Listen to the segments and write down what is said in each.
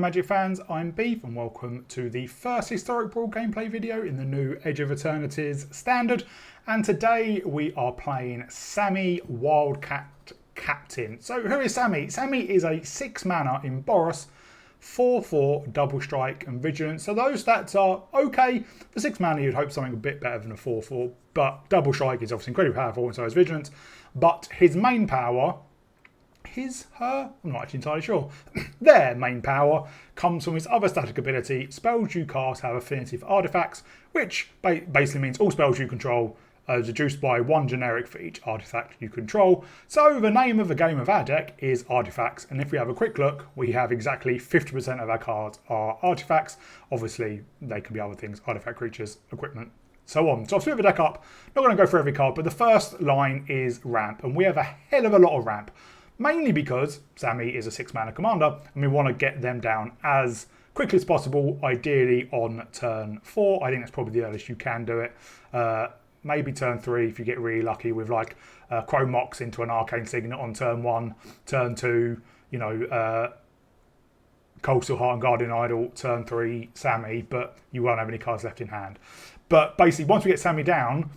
Magic fans, I'm Beef and welcome to the first Historic Brawl gameplay video in the new Edge of Eternity's standard. And today we are playing Sami, Wildcat Captain. So who is Sami? Sami is a 6 mana in Boros, 4/4, double strike and vigilance. So those stats are okay. For 6 mana you'd hope something a bit better than a 4/4, but double strike is obviously incredibly powerful and so is vigilance. But his main power, I'm not actually entirely sure. Their main power comes from his other static ability. Spells you cast have affinity for artifacts, which basically means all spells you control are reduced by 1 generic for each artifact you control. So the name of the game of our deck is Artifacts, and if we have a quick look, we have exactly 50% of our cards are artifacts. Obviously, they can be other things, artifact creatures, equipment, so on. So I've split the deck up. Not going to go for every card, but the first line is ramp, and we have a hell of a lot of ramp. Mainly because Sami is a 6 mana commander and we want to get them down as quickly as possible, ideally on turn 4. I think that's probably the earliest you can do it. Maybe turn 3 if you get really lucky with like Chrome Mox into an Arcane Signet on turn 1, turn 2, you know, Coastal Heart and Guardian Idol, turn 3 Sami, but you won't have any cards left in hand. But basically, once we get Sami down,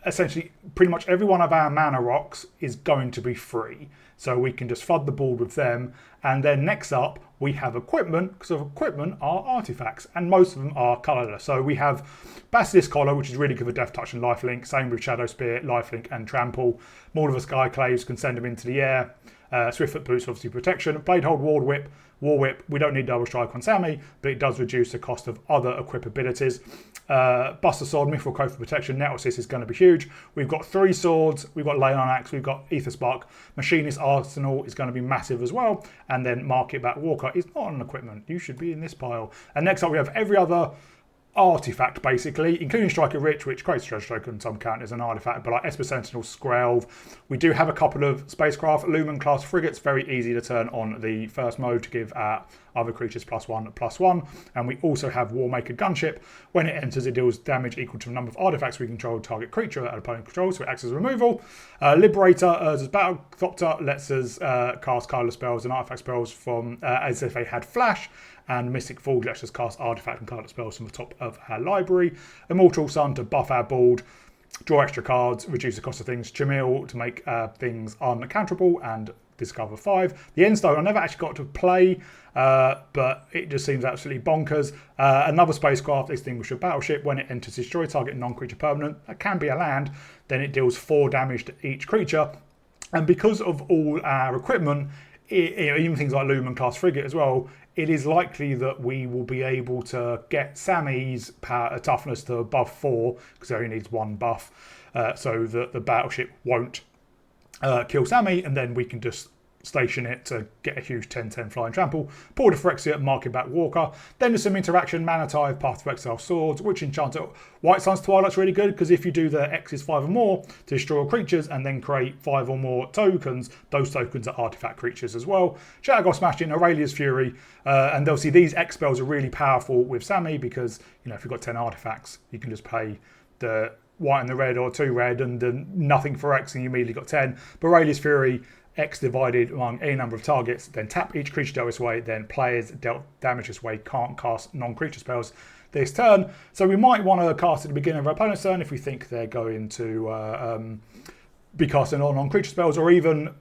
essentially pretty much every one of our mana rocks is going to be free. So we can just flood the board with them. And then next up, we have equipment, because equipment are artifacts, and most of them are colourless. So we have Basilisk Collar, which is really good for Death Touch and Lifelink. Same with Shadow Spear, Lifelink and Trample. Maul of Skyclaves can send them into the air. Swiftfoot Boots, obviously protection. Bladehold War Whip, we don't need double strike on Sami, but it does reduce the cost of other equip abilities. Buster Sword, Mithril Coat for protection, Net Assist is going to be huge. We've got 3 swords, we've got Ley on Axe, we've got Ether Spark. Machinist Arsenal is going to be massive as well. And then Market Back Walker is not an equipment. You should be in this pile. And next up we have every other artifact basically, including Striker Rich, which creates treasure token, some count as an artifact, but like Esper Sentinel, Skrelv. We do have a couple of spacecraft, Lumen class frigates, very easy to turn on the first mode to give our other creatures +1/+1. And we also have Warmaker Gunship. When it enters, it deals damage equal to the number of artifacts we control target creature that opponent controls, so it acts as removal. Liberator, as Battlethopter, lets us cast colourless spells and artifact spells from as if they had flash. And Mystic Forge lets us cast artifact and colourless spells from the top of our library. Immortal Sun to buff our board, draw extra cards, reduce the cost of things. Chimil to make things uncounterable, and Discover 5. The Endstone I never actually got to play, but it just seems absolutely bonkers. Another spacecraft, Extinguisher Battleship. When it enters, destroy target non-creature permanent. That can be a land. Then it deals 4 damage to each creature. And because of all our equipment, even things like Lumen class frigate as well, it is likely that we will be able to get Sami's toughness to above 4, because he only needs 1 buff, so that the battleship won't kill Sami, and then we can just station it to get a huge 10/10 flying trample. Port of Phyrexia, Market Back Walker. Then there's some interaction, Mana Tithe, Path to Exile Swords, Witch Enchanter. White Sun's Twilight's really good, because if you do the X is 5 or more to destroy creatures and then create 5 or more tokens, those tokens are artifact creatures as well. Shattergoth Smashing, Aurelia's Fury, and obviously these X spells are really powerful with Sami, because you know if you've got 10 artifacts, you can just pay the white and the red or 2 red and then nothing for X and you immediately got 10. But Aurelia's Fury, X divided among any number of targets, then tap each creature dealt this way, then players dealt damage this way can't cast non-creature spells this turn. So we might want to cast at the beginning of our opponent's turn if we think they're going to be casting all non-creature spells, or even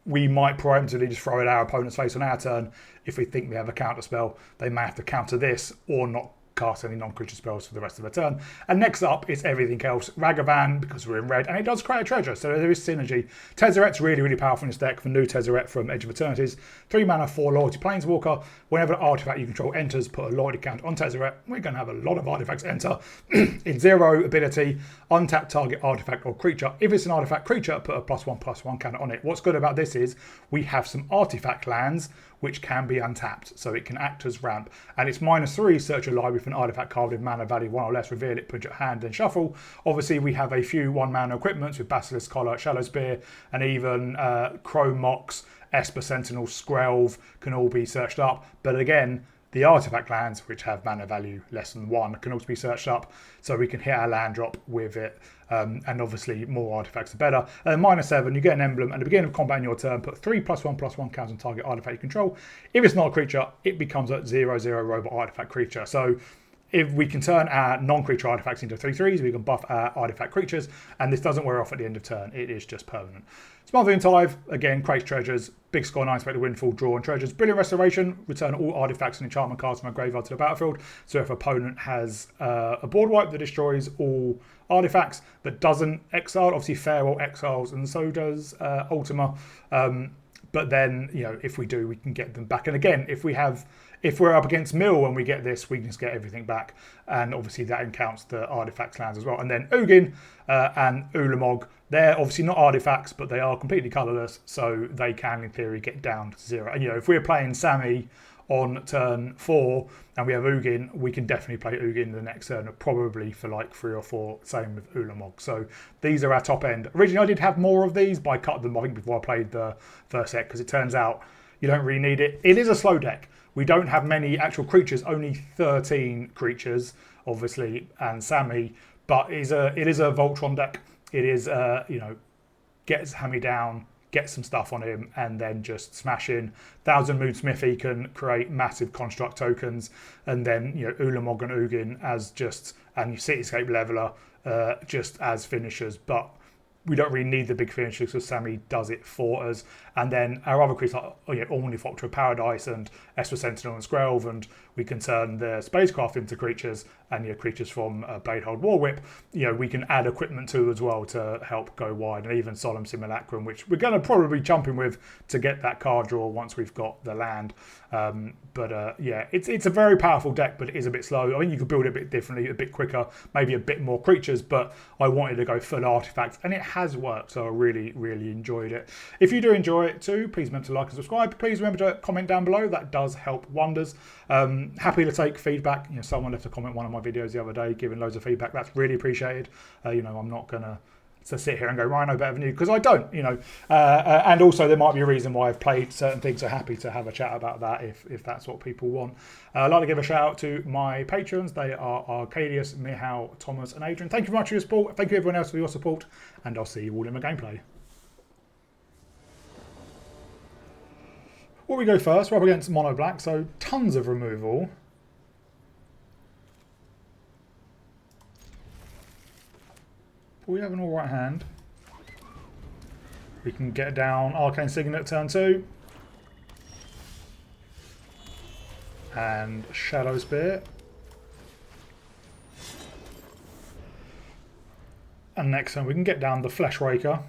we might preemptively just throw it at our opponent's face on our turn if we think we have a counter spell. They may have to counter this or not cast any non-creature spells for the rest of the turn. And next up is everything else. Ragavan, because we're in red, and it does create a treasure, so there is synergy. Tezzeret's really, really powerful in this deck. For new Tezzeret from Edge of Eternities. 3 mana, 4 Loyalty Planeswalker. Whenever an artifact you control enters, put a loyalty count on Tezzeret. We're going to have a lot of artifacts enter. In 0 ability, untap target artifact or creature. If it's an artifact creature, put a +1/+1 counter on it. What's good about this is we have some artifact lands which can be untapped, so it can act as ramp. And it's -3, search your library for an artifact card with mana value 1 or less, reveal it, put your hand, then shuffle. Obviously, we have a few 1 mana equipments with Basilisk Collar, Shadow Spear, and even Chrome Mox, Esper Sentinel, Skrelv can all be searched up. But again, The artifact lands, which have mana value less than 1, can also be searched up, so we can hit our land drop with it. And obviously, more artifacts are better. -7, you get an emblem. At the beginning of combat in your turn, put 3+1/+1 counters on target artifact you control. If it's not a creature, it becomes a 0/0 robot artifact creature. So if we can turn our non-creature artifacts into 3/3s, we can buff our artifact creatures, and this doesn't wear off at the end of turn. It is just permanent. Smothering Tithe, again, creates treasures. Big score, 9 expected windfall, draw and treasures. Brilliant Restoration, return all artifacts and enchantment cards from a graveyard to the battlefield. So if an opponent has a board wipe that destroys all artifacts but doesn't exile, obviously Farewell exiles, and so does Ultima. But then, you know, if we do, we can get them back. And again, if we're up against Mill and we get this, we can just get everything back. And obviously that encounts the artifacts lands as well. And then Ugin and Ulamog, they're obviously not artifacts, but they are completely colourless, so they can, in theory, get down to 0. And, you know, if we're playing Sami on turn 4 and we have Ugin, we can definitely play Ugin the next turn, probably for like 3 or 4, same with Ulamog. So these are our top end. Originally, I did have more of these, but I cut them, I think, before I played the first set, because it turns out you don't really need it. It is a slow deck. We don't have many actual creatures, only 13 creatures, obviously, and Sami, but it is a Voltron deck. It is, you know, get Hammy down, get some stuff on him, and then just smash in. Thousand Moon Smithy can create massive construct tokens, and then, you know, Ulamog and Ugin as just, and Cityscape Leveler just as finishers, but we don't really need the big finishers because Sami does it for us. And then our other creatures like Ornithopter of Paradise and Esper Sentinel and Skrelv, and we can turn the spacecraft into creatures, and creatures from Bladehold Warwhip, we can add equipment to as well to help go wide, and even Solemn Simulacrum, which we're going to probably be jumping with to get that card draw once we've got the land. Yeah, it's a very powerful deck, but it is a bit slow. I think you could build it a bit differently, a bit quicker, maybe a bit more creatures, but I wanted to go full artifacts, and it has worked, so I really, really enjoyed it. If you do enjoy it too, please remember to like and subscribe. Please remember to comment down below. That does help wonders. Happy to take feedback. Someone left a comment on one of my videos the other day giving loads of feedback. That's really appreciated. I'm not going to sit here and go, Ryan, I know better than you, because I don't, and also there might be a reason why I've played certain things. So happy to have a chat about that if that's what people want. I'd like to give a shout out to my patrons. They are Arcadius, Mihal, Thomas and Adrian. Thank you very much for your support. Thank you everyone else for your support, and I'll see you all in the gameplay. Well, we go first. We're up against Mono Black, so tons of removal. We have an alright hand. We can get down Arcane Signet turn 2. And Shadow Spear. And next turn we can get down the Flesh Raker.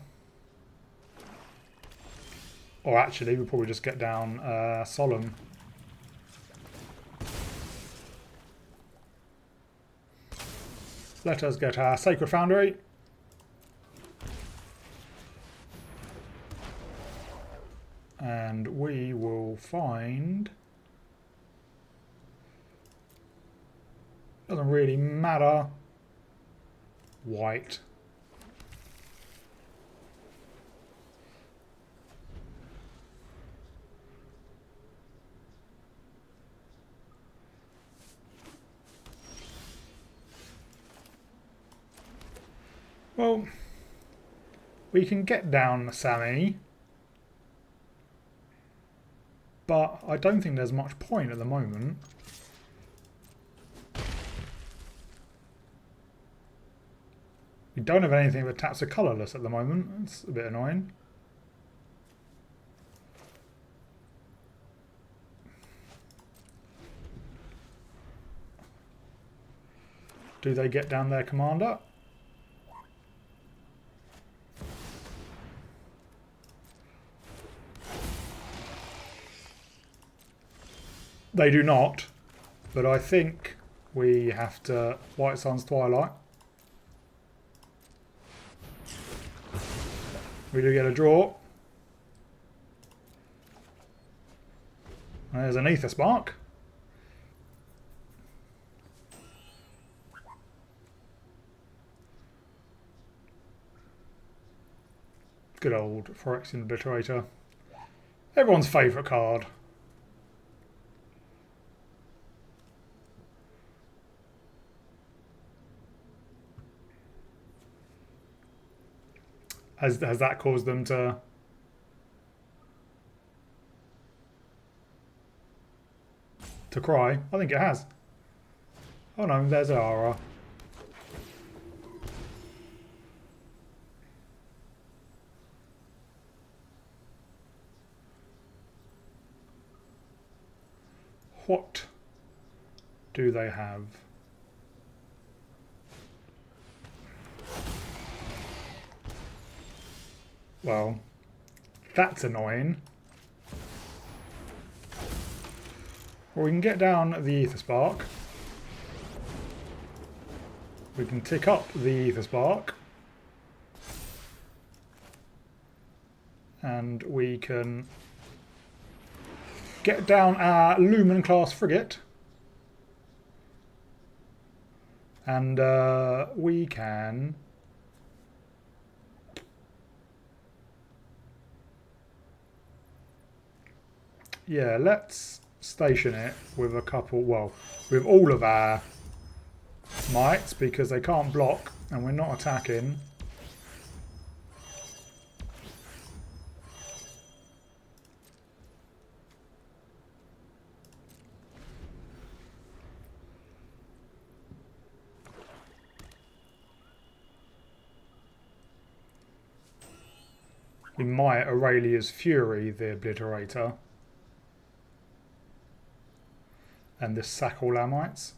Or actually, we'll probably just get down Solemn. Let us get our Sacred Foundry. And we will find... Doesn't really matter. White. Well, we can get down Sami, but I don't think there's much point at the moment. We don't have anything that taps a colourless at the moment. That's a bit annoying. Do they get down their commander? They do not, but I think we have to White Sun's Twilight. We do get a draw. There's an Ether Spark. Good old Phyrexian Obliterator. 'Everyone's favourite card. Has that caused them to... cry? I think it has. Oh no, there's Ara. What do they have? Well, that's annoying. Well, we can get down the Ether Spark. We can tick up the Ether Spark. And we can get down our Lumen class frigate. And we can... yeah, let's station it with a couple, well, with all of our mites, because they can't block and we're not attacking. We might Aurelia's Fury, the Obliterator. And this sack all our mites.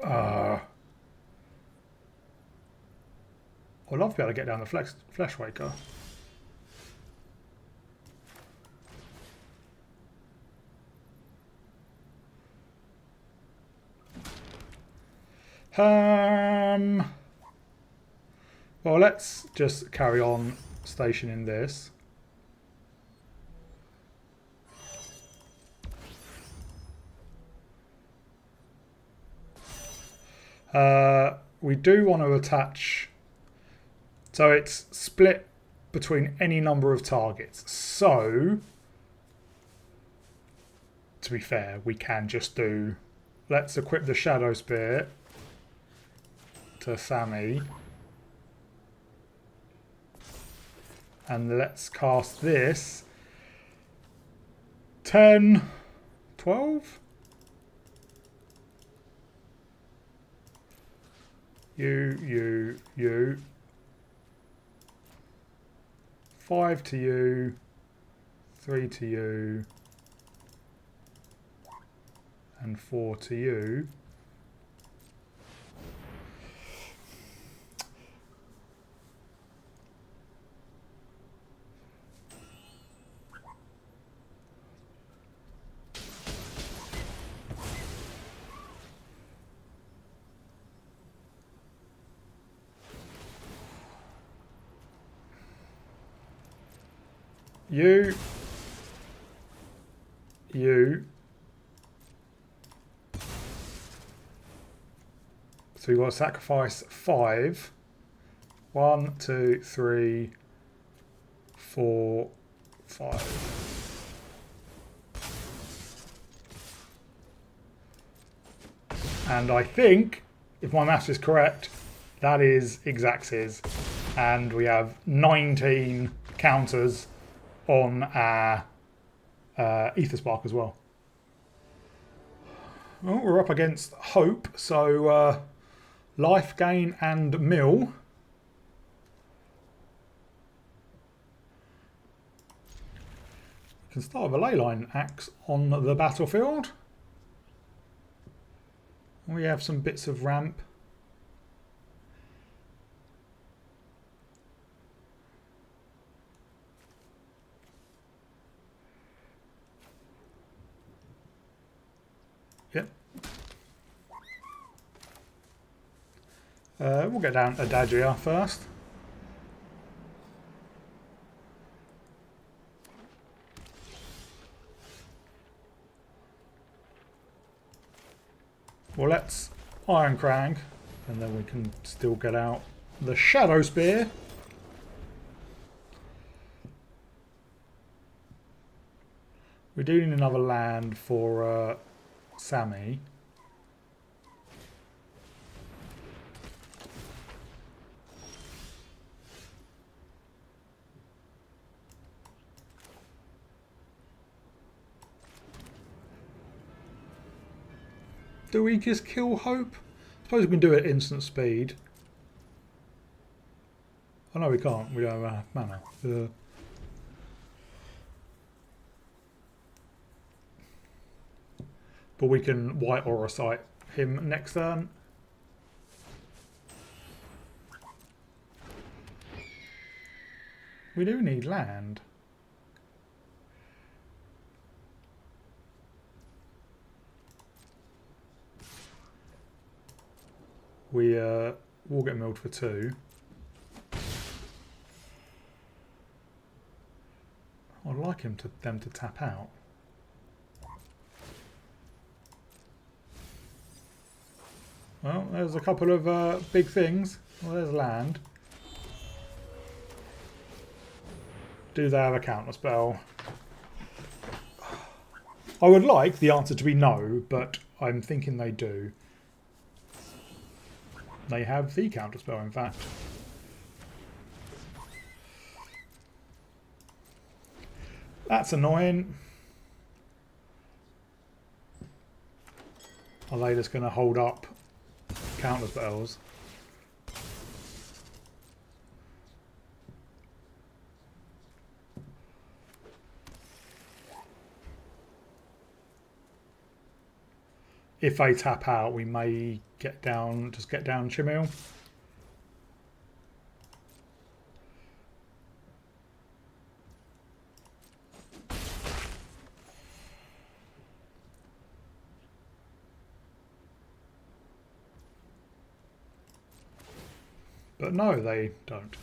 I'd love to be able to get down the Fleshwaker. Well, let's just carry on stationing this. We do want to attach, so it's split between any number of targets. So, to be fair, we can just do, let's equip the Shadow Spear to Sami. And let's cast this 10, 12? You. 5 to you, 3 to you, and 4 to you. You. So you've got to sacrifice 5. 1, 2, 3, 4, 5. And I think, if my maths is correct, that is Xaxes. And we have 19 counters on our Ether Spark as well. Well, we're up against Hope, so life gain and mill. We can start with a leyline axe on the battlefield. We have some bits of ramp. Yep. We'll get down Adagia first. Well, let's Iron Krang, and then we can still get out the Shadow Spear. We do need another land for Sami. Do we just kill Hope? I suppose we can do it at instant speed. Oh no, we can't. We don't have mana. But we can white Orosite him next turn. We do need land. We will get milled for 2. I'd like them to tap out. Well, there's a couple of big things. Well, there's land. Do they have a counter spell? I would like the answer to be no, but I'm thinking they do. They have the counter spell, in fact. That's annoying. Are they just going to hold up counter spells? If they tap out, we may get down Chimil. But no, they don't.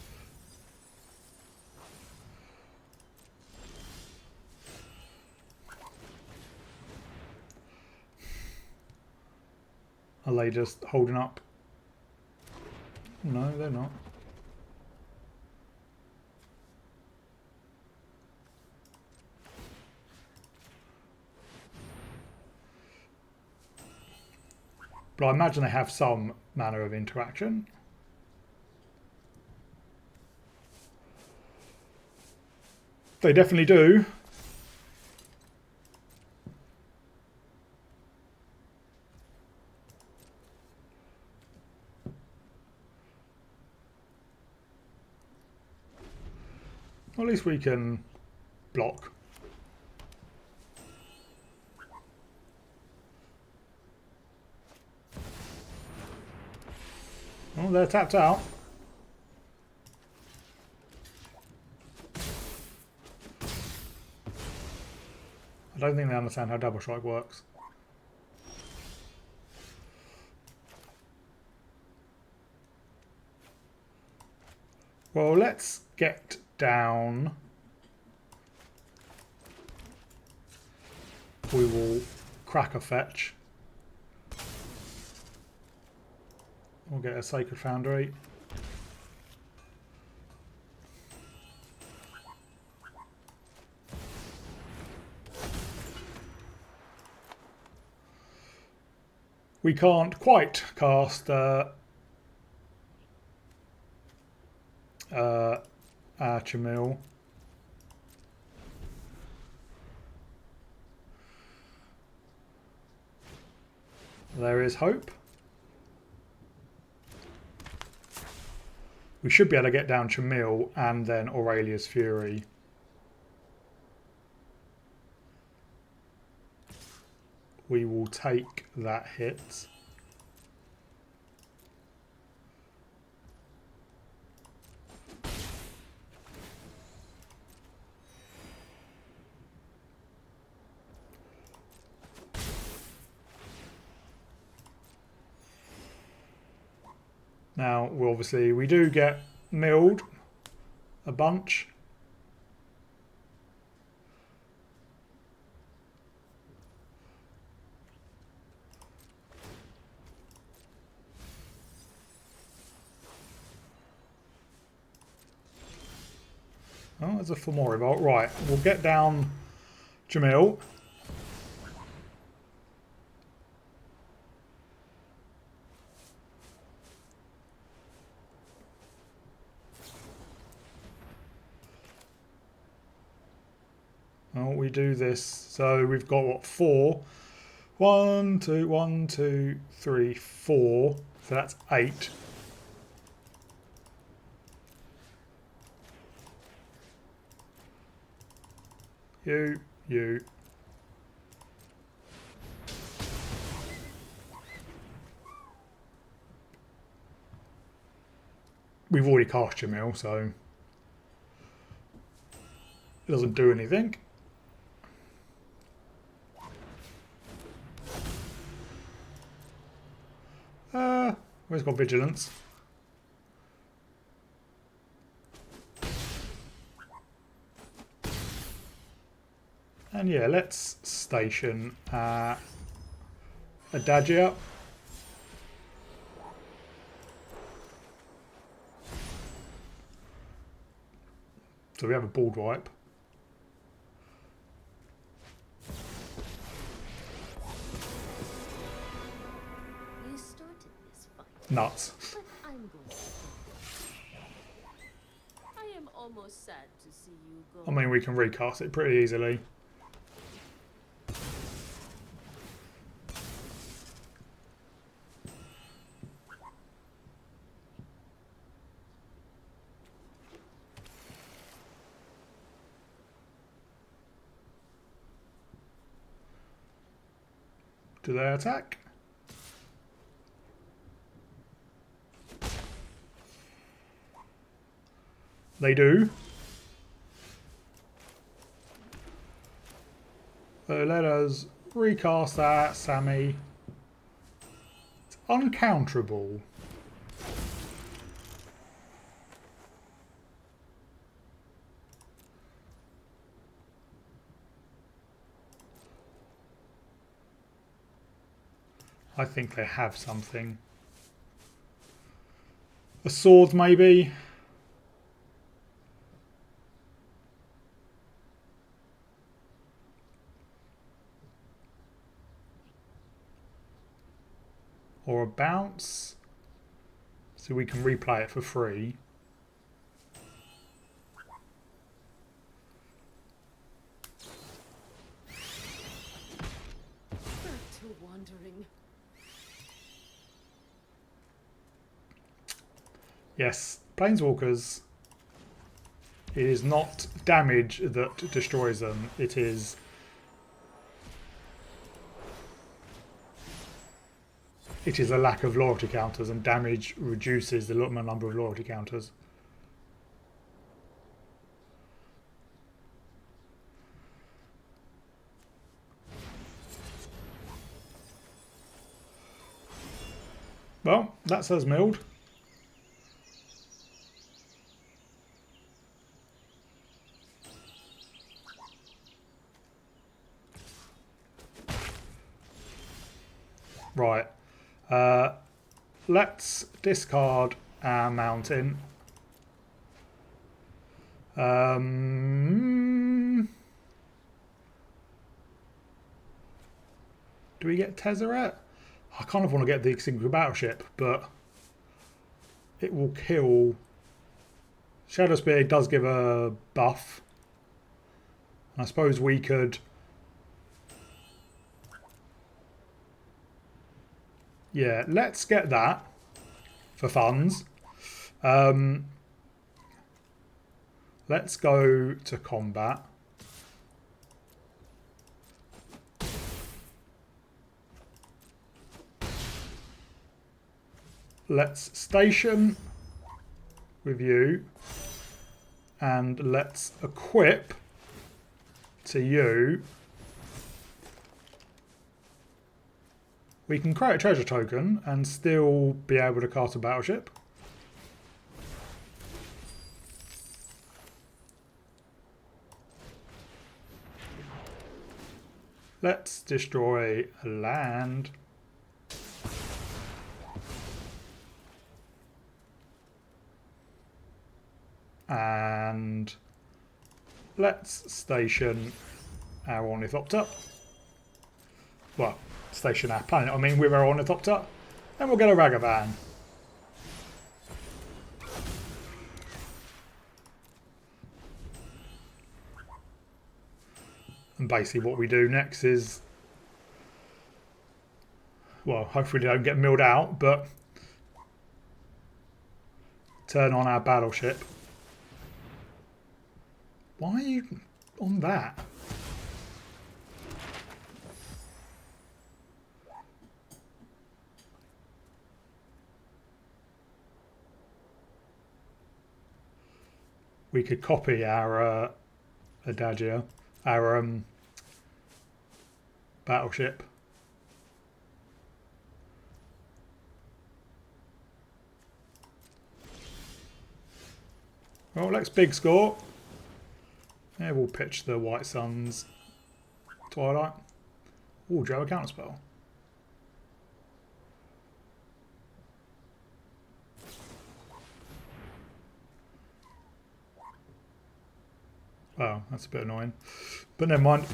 Are they just holding up? No, they're not. But I imagine they have some manner of interaction. They definitely do. Well, at least we can block. Oh, they're tapped out. I don't think they understand how double strike works. Well, let's get down. We will crack a fetch. We'll get a Sacred Foundry. We can't quite cast Archimil. There is hope. We should be able to get down Chamil and then Aurelia's Fury. We will take that hit. Now, obviously, we do get milled a bunch. Oh, there's a Fomori Bolt. Right, we'll get down Jamil. Well, we do this. So we've got what, 4? 1, 2, 1, 2, 3, 4. So that's 8. You. We've already cast Jamil, so it doesn't do anything. Where's got vigilance? And yeah, let's station Adagio. So we have a board wipe. You started this fight. Nuts. But I'm going to. I am almost sad to see you go. I mean, we can recast it pretty easily. Do they attack? They do. So let us recast that, Sami. It's uncounterable. I think they have something. A sword, maybe. Or a bounce. So we can replay it for free. Back to wandering. Yes, Planeswalkers. It is not damage that destroys them. It is a lack of loyalty counters, and damage reduces the number of loyalty counters. Well, that says milled. Right. Let's discard our mountain. Do we get Tezzeret? I kind of want to get the Extinguished Battleship, but it will kill. Shadow Spear does give a buff. I suppose we could. Yeah, let's get that for funds. Let's go to combat. Let's station with you, and let's equip to you. We can create a treasure token and still be able to cast a battleship. Let's destroy a land. And let's station our Ornithopter. Well, station our planet, I mean, with our Ornithopter. And we'll get a Ragavan. And basically what we do next is, well, hopefully they don't get milled out, but turn on our battleship. Why are you on that? We could copy our Adagio, our battleship. Well, let's big score. Yeah, we'll pitch the White Suns Twilight. Oh, Joe, a counterspell. Oh, that's a bit annoying. But never mind.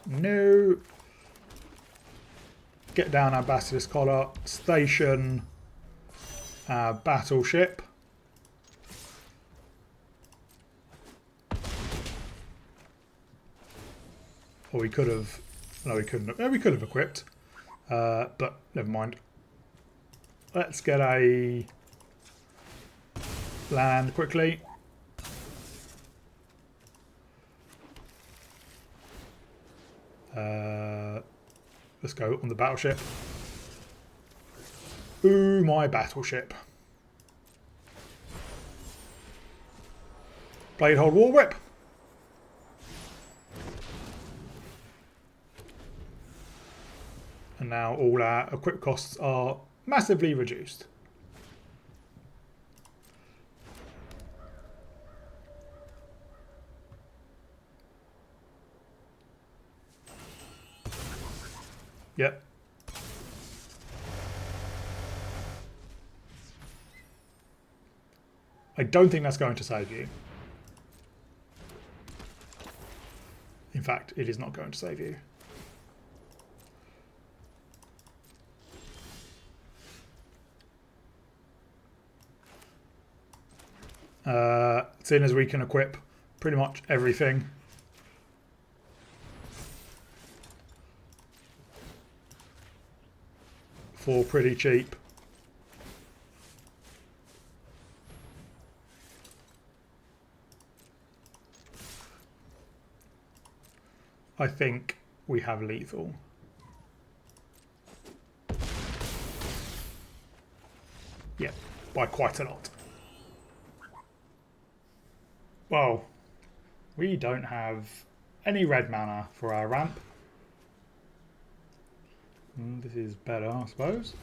No. Get down our Basilisk Collar. Station our battleship. Or we could have... No, we couldn't have. No, we could have equipped. But never mind. Let's get a land quickly. Let's go on the battleship. Ooh, my battleship. Bladehold War Whip. And now all our equip costs are massively reduced. Yep. I don't think that's going to save you. In fact, it is not going to save you. Seeing as we can equip pretty much everything. For pretty cheap. I think we have lethal. Yeah, by quite a lot. Well, we don't have any red mana for our ramp. This is better, I suppose.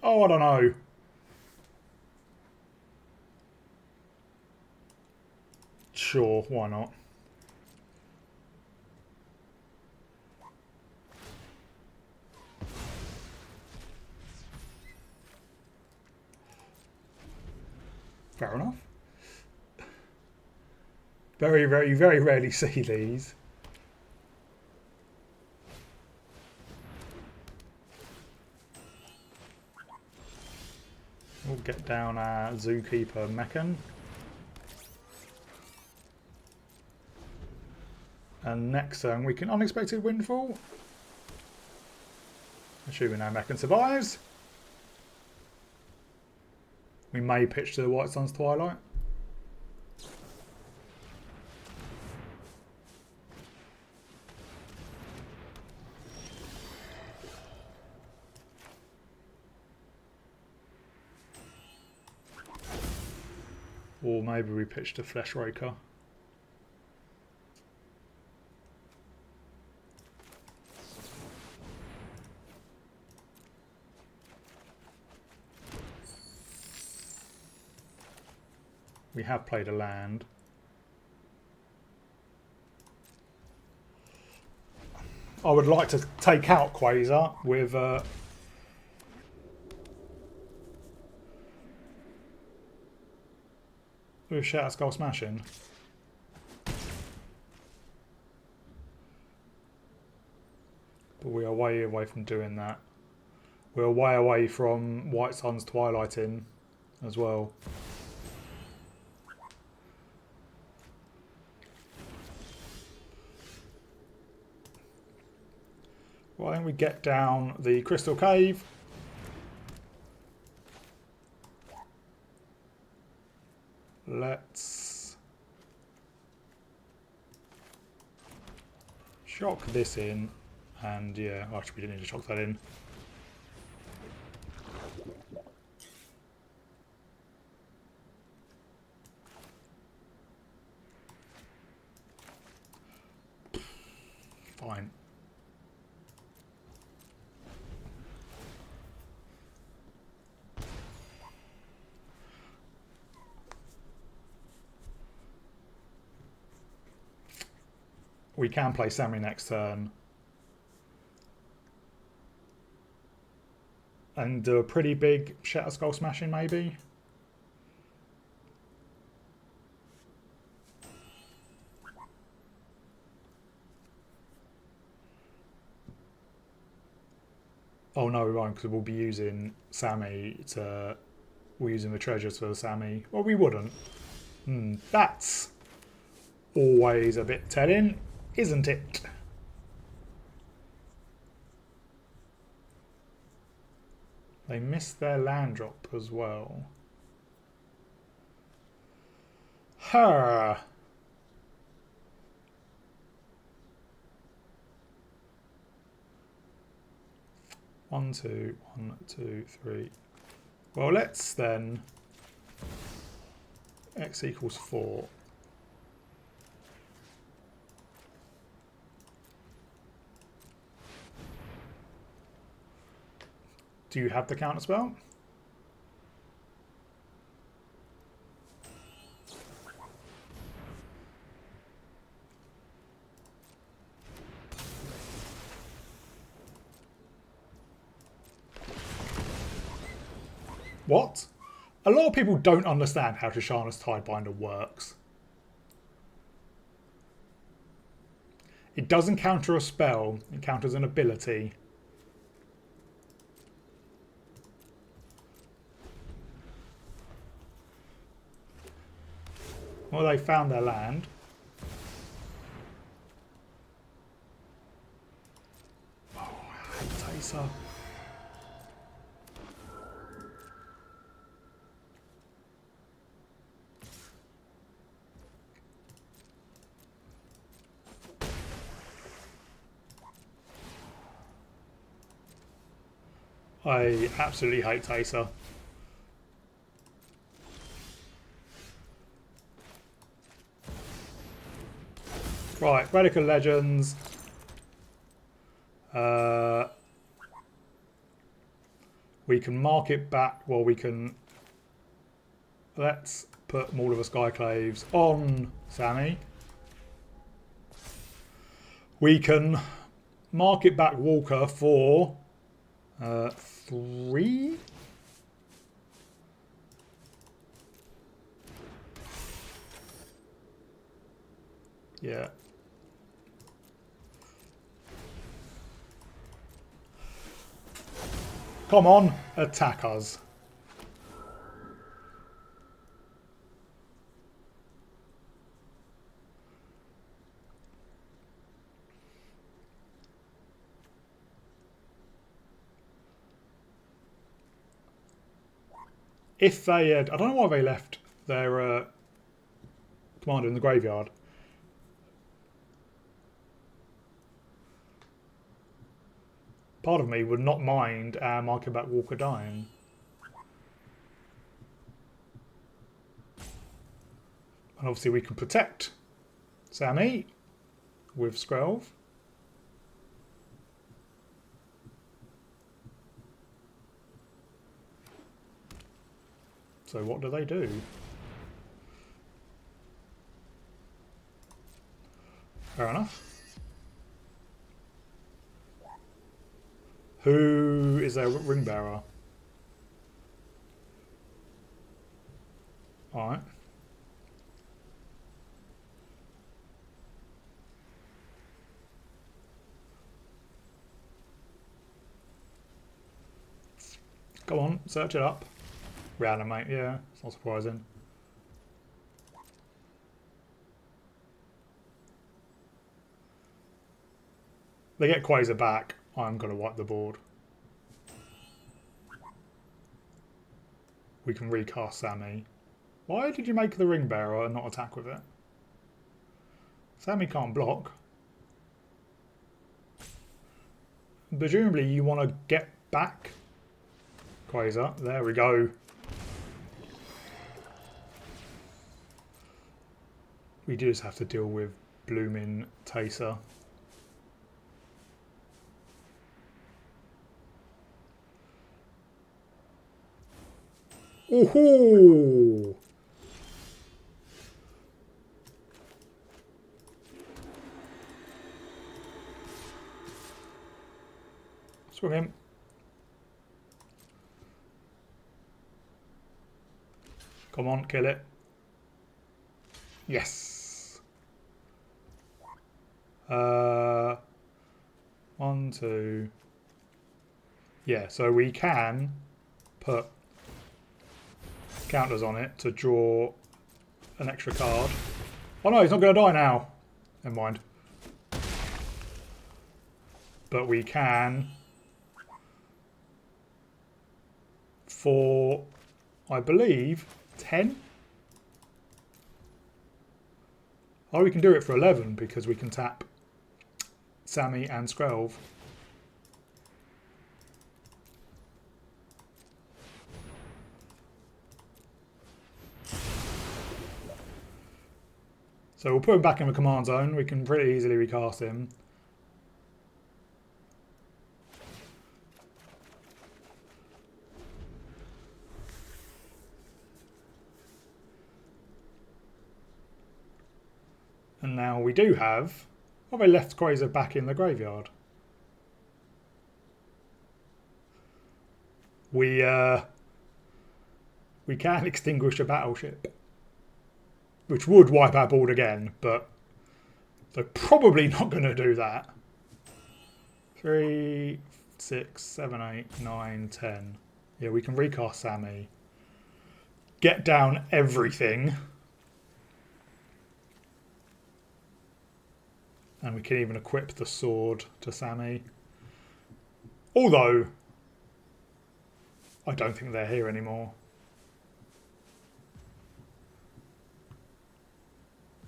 Oh, I don't know. Sure, why not? Fair enough. Very, very, very rarely see these. We'll get down our Zookeeper Mechan. And next turn we can Unexpected Windfall. Assuming our Mechan survives. We may pitch to the White Suns Twilight. Or maybe we pitched a Flesh Raker. We have played a land. I would like to take out Quasar with Shatter Skull Smashing. But we are way away from doing that. We're way away from White Sun's Twilighting as well. Well, I think we get down the Crystal Cave. Let's shock this in, and yeah, actually we didn't need to shock that in. Fine. We can play Sami next turn and do a pretty big Shatter Skull Smashing maybe. Oh no, we won't, because we'll be using Sami to... We're using the treasures for Sami. Well, we wouldn't. That's always a bit telling, isn't it? They missed their land drop as well. Her. One, two, 1, 2, 3. Well, let's then x equals 4. Do you have the counter spell? What? A lot of people don't understand how Tishana's Tidebinder works. It doesn't counter a spell, it counters an ability. Well, they found their land. Oh, I hate Taser. I absolutely hate Taser. Right, Radical Legends. We can mark it back. Well, we can... Let's put Maul of the Skyclaves on Sami. We can mark it back Walker for 3. Yeah. Come on, attack us. If they had... I don't know why they left their commander in the graveyard. Part of me would not mind marking back Walker dying. And obviously we can protect Sami with Skrelv. So what do they do? Fair enough. Who is their ring bearer? Alright. Go on, search it up. Reanimate, yeah, it's not surprising. They get Quasar back, I'm going to wipe the board. We can recast Sami. Why did you make the ring bearer and not attack with it? Sami can't block. Presumably you want to get back Quasar. There we go. We do just have to deal with blooming Taser. Ooh! Swing him. Come on, kill it. Yes. 1, 2. Yeah, so we can put counters on it to draw an extra card. Oh no, he's not going to die now. Never mind. But we can, for, I believe, 10? Oh, we can do it for 11 because we can tap Sami and Skrelv. So we'll put him back in the command zone. We can pretty easily recast him. And now we do have... Oh, they left Quasar back in the graveyard. We can extinguish a battleship, which would wipe our board again, but they're probably not going to do that. 3, 6, 7, 8, 9, 10. Yeah, we can recast Sami. Get down everything. And we can even equip the sword to Sami. Although, I don't think they're here anymore.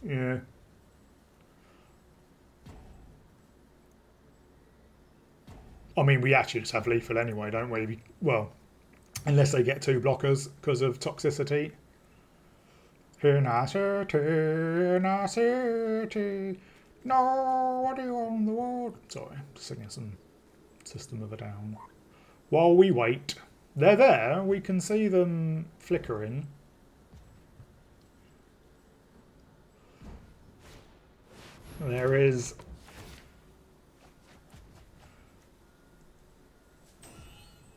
Yeah. I mean, we actually just have lethal anyway, don't we? Well, unless they get 2 blockers because of toxicity. Tenacity. Nobody on the world. Sorry, just singing some System of a Down. While we wait, they're there. We can see them flickering. There is...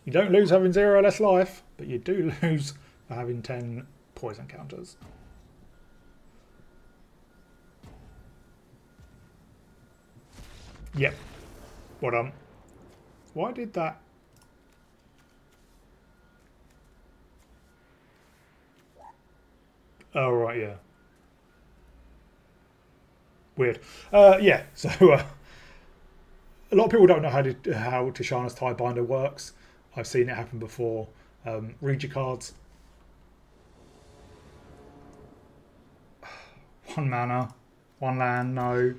You don't lose having 0 less life, but you do lose for having 10 poison counters. Yep. Well done. Why did that... Oh, right, yeah. Weird. Yeah, so a lot of people don't know how Tishana's Tiebinder works. I've seen it happen before. Read your cards. 1 mana, 1 land, no.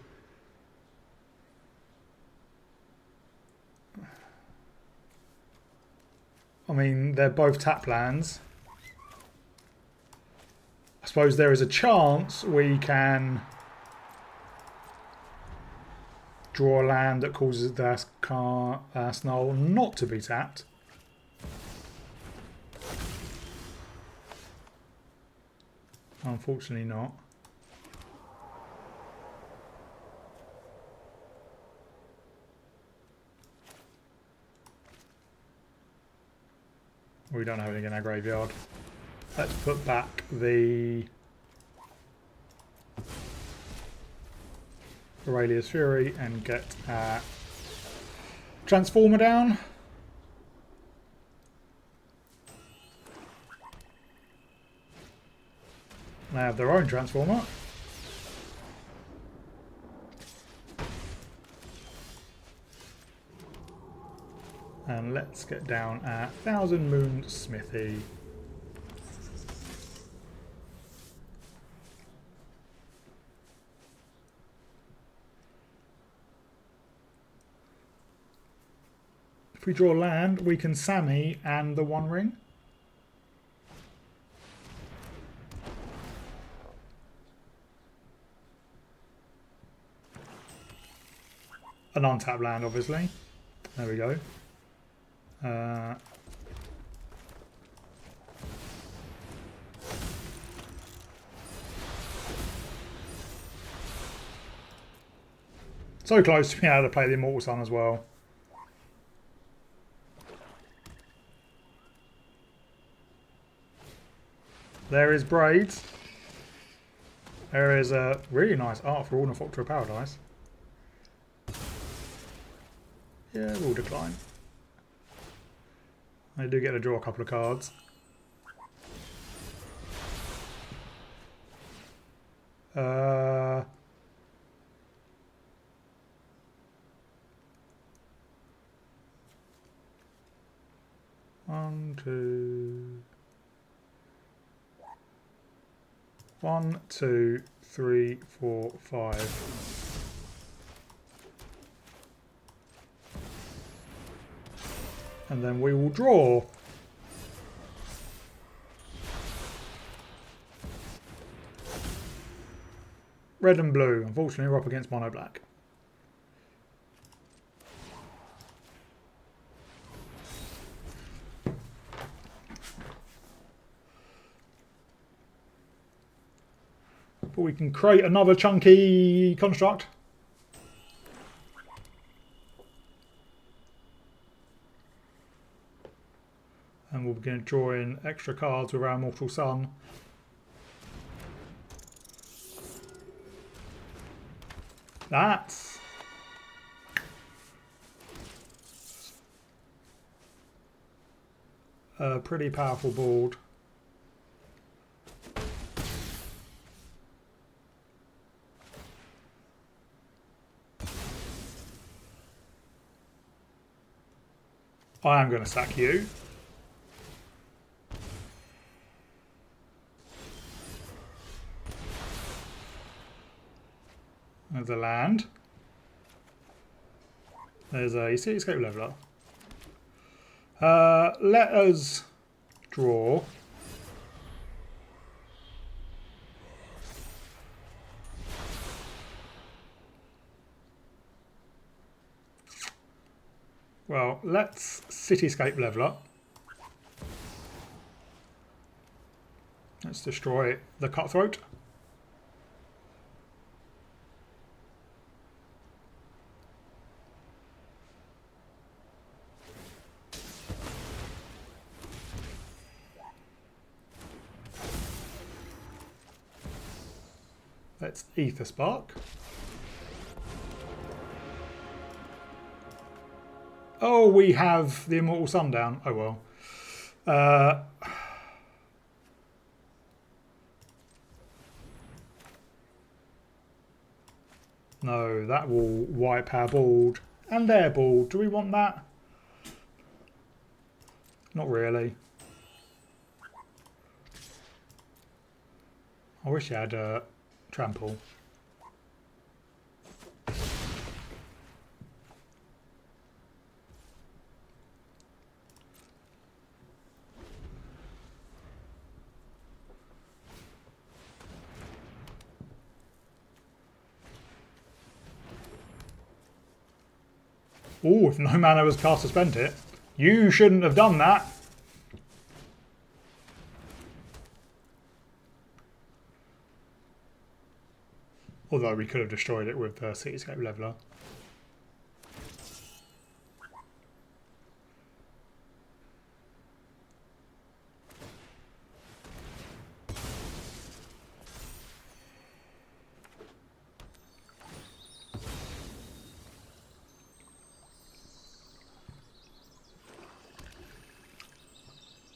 I mean, they're both tap lands. suppose there is a chance we can draw a land that causes the Arsenal not to be tapped. Unfortunately not. We don't have anything in our graveyard. Let's put back the Aurelia's Fury and get our Transformer down. They have their own Transformer. And let's get down our Thousand Moon Smithy. If we draw land, we can Sami and the One Ring. An untapped land, obviously. There we go. So close to being able to play the Immortal Sun as well. There is Braids. There is a really nice art for Ornithoptera Paradise. Yeah, we'll decline. I do get to draw a couple of cards. One, two, three, four, five. And then we will draw. Red and blue. Unfortunately, we're up against mono black. But we can create another chunky construct. And we'll begin to draw in extra cards with our Mortal Sun. That's a pretty powerful board. I am going to sack you. There's a land. There's a Cityscape Leveler. Let us draw. Well, let's Cityscape Leveler. Let's destroy the Cutthroat. Let's Ether Spark. Oh, we have the Immortal Sun down. Oh well. No, that will wipe our board. And their board. Do we want that? Not really. I wish you had trample. Oh, if no mana was cast to spend it. You shouldn't have done that. Although we could have destroyed it with the Cityscape Leveler.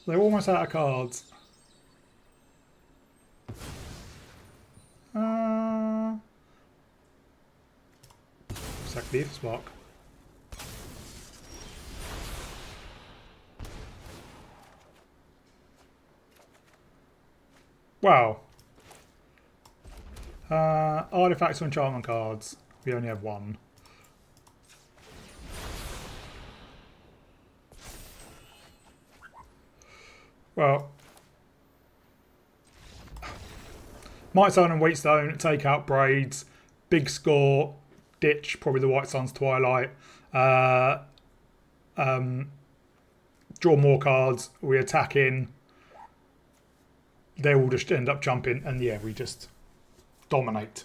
They're almost out of cards. Sack the Spark. Wow. Artifacts or enchantment cards. We only have one. Well, Might Stone and Wheatstone take out Braids. Big score. Ditch probably the White Sun's Twilight. Draw more cards. We attack in. They will just end up jumping, and yeah, we just dominate.